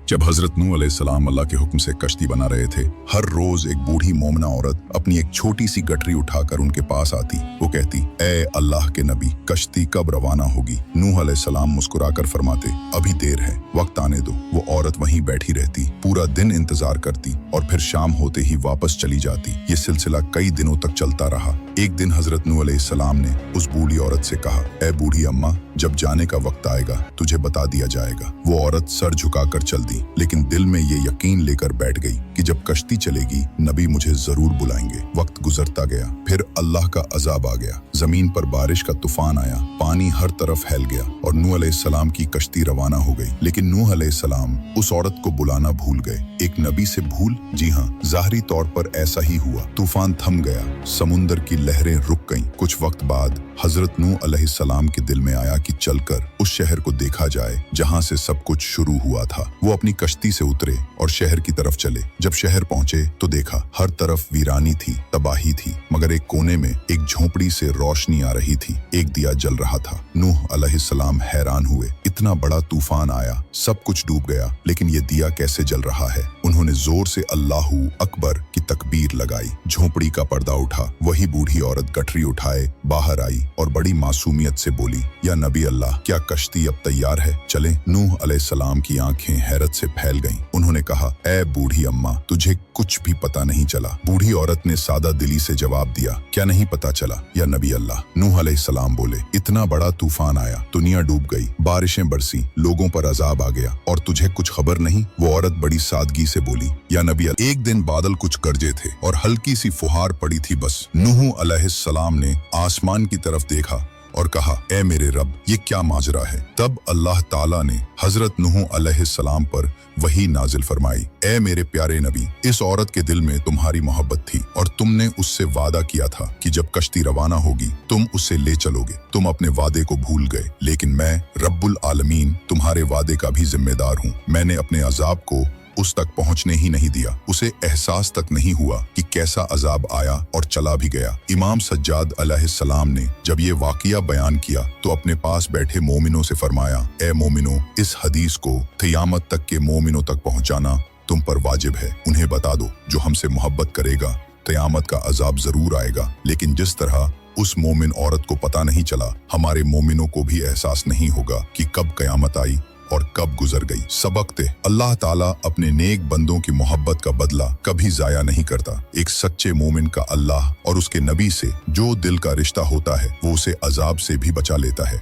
जब हजरत नूह अलैहिस्सलाम अल्लाह के हुक्म से कश्ती बना रहे थे, हर रोज एक बूढ़ी मोमना औरत अपनी एक छोटी सी गठरी उठाकर उनके पास आती। वो कहती, ए अल्लाह के नबी, कश्ती कब रवाना होगी? नूह अलैहिस्सलाम मुस्कुराकर फरमाते, अभी देर है, वक्त आने दो। वो औरत वहीं बैठी रहती, पूरा दिन इंतजार करती और फिर शाम होते ही वापस चली जाती। ये सिलसिला कई दिनों तक चलता रहा। एक दिन हजरत नूह अलैहिस्सलाम ने उस बूढ़ी औरत से कहा, ए बूढ़ी अम्मा, जब जाने का वक्त आएगा तुझे बता दिया जाएगा। वो औरत सर झुकाकर चल दी, लेकिन दिल में ये यकीन लेकर बैठ गई कि जब कश्ती चलेगी नबी मुझे जरूर बुलाएंगे। वक्त गुजरता गया, फिर अल्लाह का अजाब आ गया। जमीन पर बारिश का तूफान आया, पानी हर तरफ फैल गया और नूह अलैहिस्सलाम की कश्ती रवाना हो गई। लेकिन नूह अलैहिस्सलाम उस औरत को बुलाना भूल गए। एक नबी से भूल? जी हाँ, ज़ाहरी तौर पर ऐसा ही हुआ। तूफान थम गया, समुंदर की लहरें रुक गईं। कुछ वक्त बाद हजरत नूह अलैहिस्सलाम के दिल में आया कि चलकर उस शहर को देखा जाए जहां से सब कुछ शुरू हुआ था। वो अपनी कश्ती से उतरे और शहर की तरफ चले। जब शहर पहुंचे तो देखा हर तरफ वीरानी थी, तबाही थी, मगर एक कोने में एक झोंपड़ी से रोशनी आ रही थी। एक दिया जल रहा था। नूह अलैहिस्सलाम हैरान हुए, इतना बड़ा तूफान आया, सब कुछ डूब गया, लेकिन ये दिया कैसे जल रहा है? उन्होंने जोर से अल्लाहू अकबर की तकबीर लगाई। झोंपड़ी का पर्दा उठा। वही बूढ़ी औरत गठरी उठाए बाहर आई और बड़ी मासूमियत से बोली, या नबी अल्लाह, क्या कश्ती अब तैयार है? चले। नूह अलैहिस्सलाम की आंखें हैरत से फैल गईं। उन्होंने कहा, ए बूढ़ी अम्मा, तुझे कुछ भी पता नहीं चला। बूढ़ी औरत ने सादा दिली से जवाब दिया, क्या नहीं पता चला या नबी अल्लाह? नूह अलैहिस्सलाम बोले, इतना बड़ा तूफान आया, दुनिया डूब गई, बारिशें बरसी, लोगों पर अजाब आ गया और तुझे कुछ खबर नहीं? वो औरत बड़ी सादगी से बोली, या नबी अल्लाह, एक दिन बादल कुछ गरजे थे और हल्की सी फुहार पड़ी थी बस। नूह अलैहिस्सलाम ने आसमान की तरफ देखा और कहा, ए मेरे रब, ये क्या माजरा है? तब अल्लाह ताला ने हजरत नूह अलैहिस्सलाम पर वही नाजिल फरमाई, ए मेरे प्यारे नबी, इस औरत के दिल में तुम्हारी मोहब्बत थी और तुमने उससे वादा किया था कि जब कश्ती रवाना होगी तुम उसे ले चलोगे। तुम अपने वादे को भूल गए, लेकिन मैं रब्बुल आलमीन तुम्हारे वादे का भी जिम्मेदार हूँ। मैंने अपने अजाब को उस तक पहुंचने ही नहीं दिया। उसे एहसास तक नहीं हुआ कि कैसा अजाब आया और चला भी गया। इमाम सज्जाद अलैहिस्सलाम ने जब ये वाक़िया बयान किया तो अपने पास बैठे मोमिनों से फरमाया, ए मोमिनों, इस हदीस को क़यामत तक के मोमिनों तक पहुंचाना तुम पर वाजिब है। उन्हें बता दो, जो हमसे मोहब्बत करेगा क़यामत का अजाब जरूर आएगा, लेकिन जिस तरह उस मोमिन औरत को पता नहीं चला, हमारे मोमिनों को भी एहसास नहीं होगा कि कब क़यामत आई और कब गुजर गई। सबकते, अल्लाह ताला अपने नेक बंदों की मोहब्बत का बदला कभी जाया नहीं करता। एक सच्चे मोमिन का अल्लाह और उसके नबी से जो दिल का रिश्ता होता है वो उसे अजाब से भी बचा लेता है।